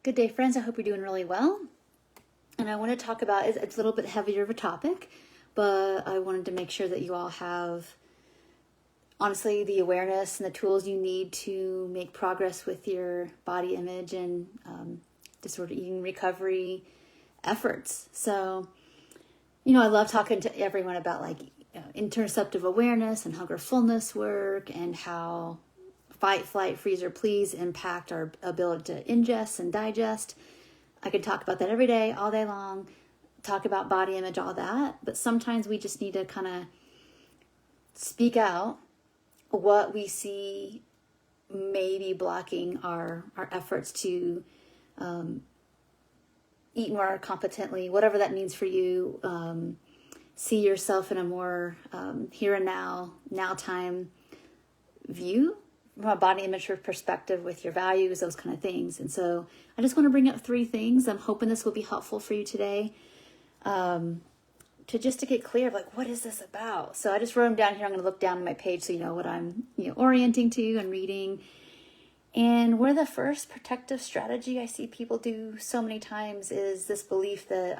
Good day, friends. I hope you're doing really well. And I want to talk about, it's a little bit heavier of a topic, but I wanted to make sure that you all have, honestly, the awareness and the tools you need to make progress with your body image and disordered eating recovery efforts. So, I love talking to everyone about interoceptive awareness and hunger fullness work and how fight, flight, freeze, or please impact our ability to ingest and digest. I could talk about that every day, all day long, talk about body image, all that. But sometimes we just need to kind of speak out what we see maybe blocking our efforts to eat more competently, whatever that means for you. See yourself in a more here and now time view from a body image perspective with your values, those kind of things. And so I just want to bring up 3 things. I'm hoping this will be helpful for you today to get clear of what is this about? So I just wrote them down here. I'm going to look down on my page so you know what I'm orienting to and reading. And one of the first protective strategy I see people do so many times is this belief that,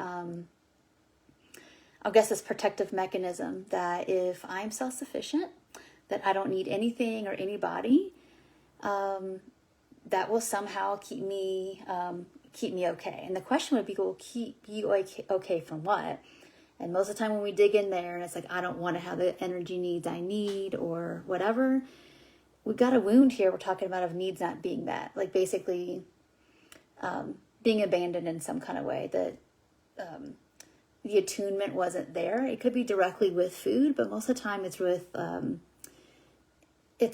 this protective mechanism that if I'm self-sufficient, that I don't need anything or anybody, that will somehow keep me okay. And the question would be, well, keep you okay from what? And most of the time when we dig in there and it's I don't want to have the energy needs I need or whatever, we've got a wound here we're talking about of needs not being met. Basically being abandoned in some kind of way, that the attunement wasn't there. It could be directly with food, but most of the time it's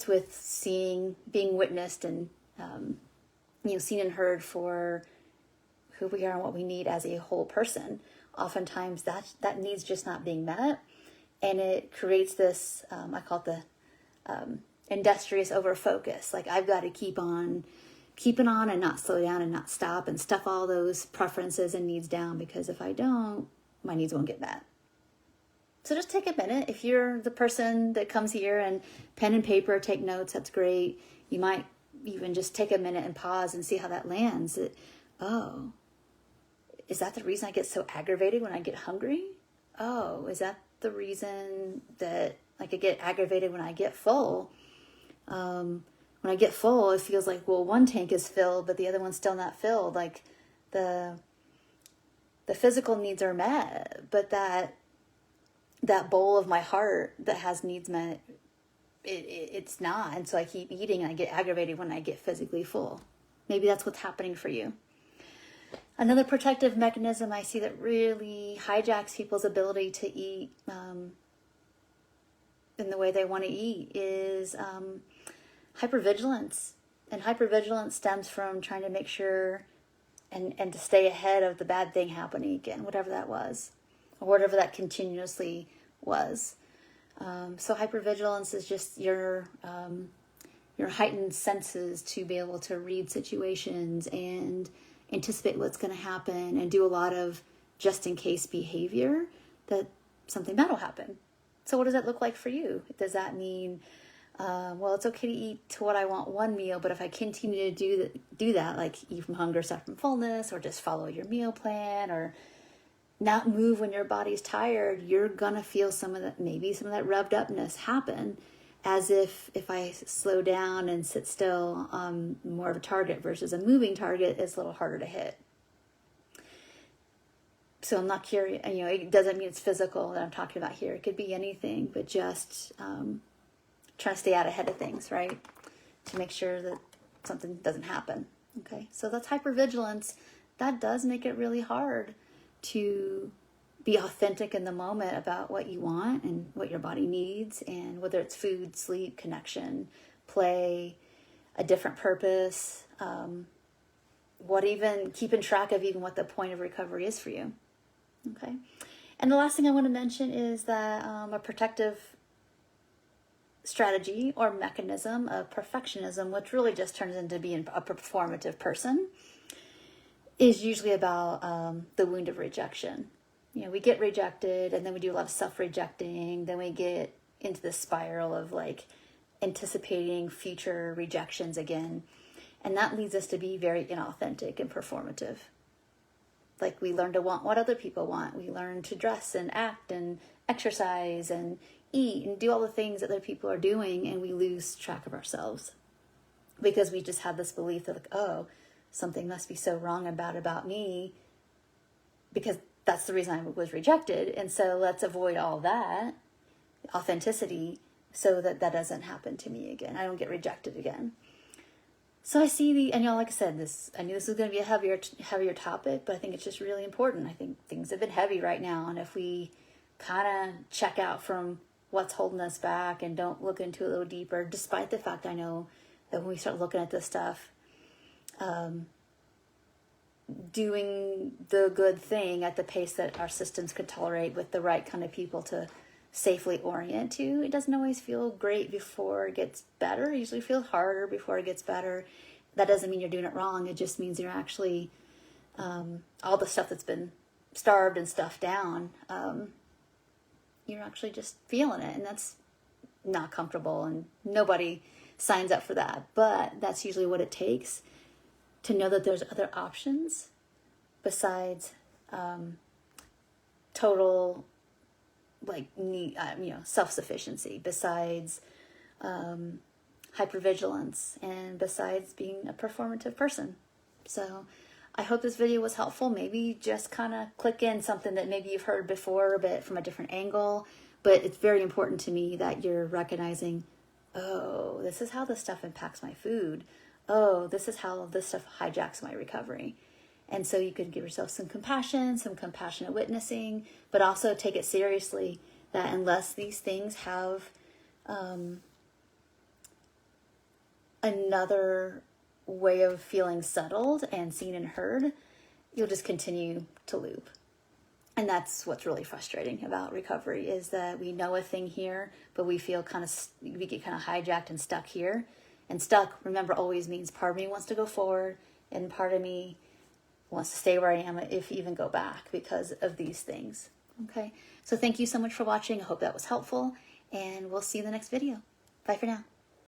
with seeing, being witnessed and, seen and heard for who we are and what we need as a whole person. Oftentimes that needs just not being met. And it creates this, I call it the industrious overfocus. I've got to keep on keeping on and not slow down and not stop and stuff all those preferences and needs down, because if I don't, my needs won't get met. So just take a minute. If you're the person that comes here and pen and paper, take notes, that's great. You might even just take a minute and pause and see how that lands. Oh, is that the reason I get so aggravated when I get hungry? Oh, is that the reason that I get aggravated when I get full? When I get full, it feels one tank is filled, but the other one's still not filled. The physical needs are met, but that bowl of my heart that has needs met, it's not. And so I keep eating and I get aggravated when I get physically full. Maybe that's what's happening for you. Another protective mechanism I see that really hijacks people's ability to eat in the way they want to eat is hypervigilance. And hypervigilance stems from trying to make sure and to stay ahead of the bad thing happening again, whatever that was, or whatever that continuously was. So hypervigilance is just your heightened senses to be able to read situations and anticipate what's going to happen and do a lot of just-in-case behavior that something bad will happen. So what does that look like for you? Does that mean, it's okay to eat to what I want one meal, but if I continue to do that, eat from hunger, suffer from fullness, or just follow your meal plan, or not move when your body's tired, you're going to feel some of that revved upness happen, as if I slow down and sit still, more of a target versus a moving target is a little harder to hit. So I'm not curious, it doesn't mean it's physical that I'm talking about here. It could be anything, but just trying to stay out ahead of things, right? To make sure that something doesn't happen. Okay, so that's hypervigilance. That does make it really hard to be authentic in the moment about what you want and what your body needs, and whether it's food, sleep, connection, play, a different purpose, keeping track of even what the point of recovery is for you. Okay. And the last thing I want to mention is that a protective strategy or mechanism of perfectionism, which really just turns into being a performative person, is usually about the wound of rejection. We get rejected, and then we do a lot of self-rejecting. Then we get into this spiral of anticipating future rejections again. And that leads us to be very inauthentic and performative. Like, we learn to want what other people want. We learn to dress and act and exercise and eat and do all the things that other people are doing, and we lose track of ourselves because we just have this belief that, like, oh, something must be so wrong about me because that's the reason I was rejected. And so let's avoid all that authenticity so that that doesn't happen to me again. I don't get rejected again. So I see and like I said, I knew this was going to be a heavier topic, but I think it's just really important. I think things have been heavy right now. And if we kind of check out from what's holding us back and don't look into it a little deeper, despite the fact I know that when we start looking at this stuff, doing the good thing at the pace that our systems could tolerate with the right kind of people to safely orient to, it doesn't always feel great before it gets better. It usually feels harder before it gets better. That doesn't mean you're doing it wrong. It just means you're actually, all the stuff that's been starved and stuffed down, you're actually just feeling it. And that's not comfortable, and nobody signs up for that. But that's usually what it takes to know that there's other options besides total self-sufficiency, besides hypervigilance, and besides being a performative person. So I hope this video was helpful. Maybe just kind of click in something that maybe you've heard before, but from a different angle. But it's very important to me that you're recognizing, oh, this is how this stuff impacts my food. Oh, this is how this stuff hijacks my recovery. And so you could give yourself some compassion, some compassionate witnessing, but also take it seriously that unless these things have another way of feeling settled and seen and heard, you'll just continue to loop. And that's what's really frustrating about recovery, is that we know a thing here, but we feel we get kind of hijacked and stuck here. And stuck, remember, always means part of me wants to go forward and part of me wants to stay where I am, if even go back, because of these things. Okay, so thank you so much for watching. I hope that was helpful, and we'll see you in the next video. Bye for now.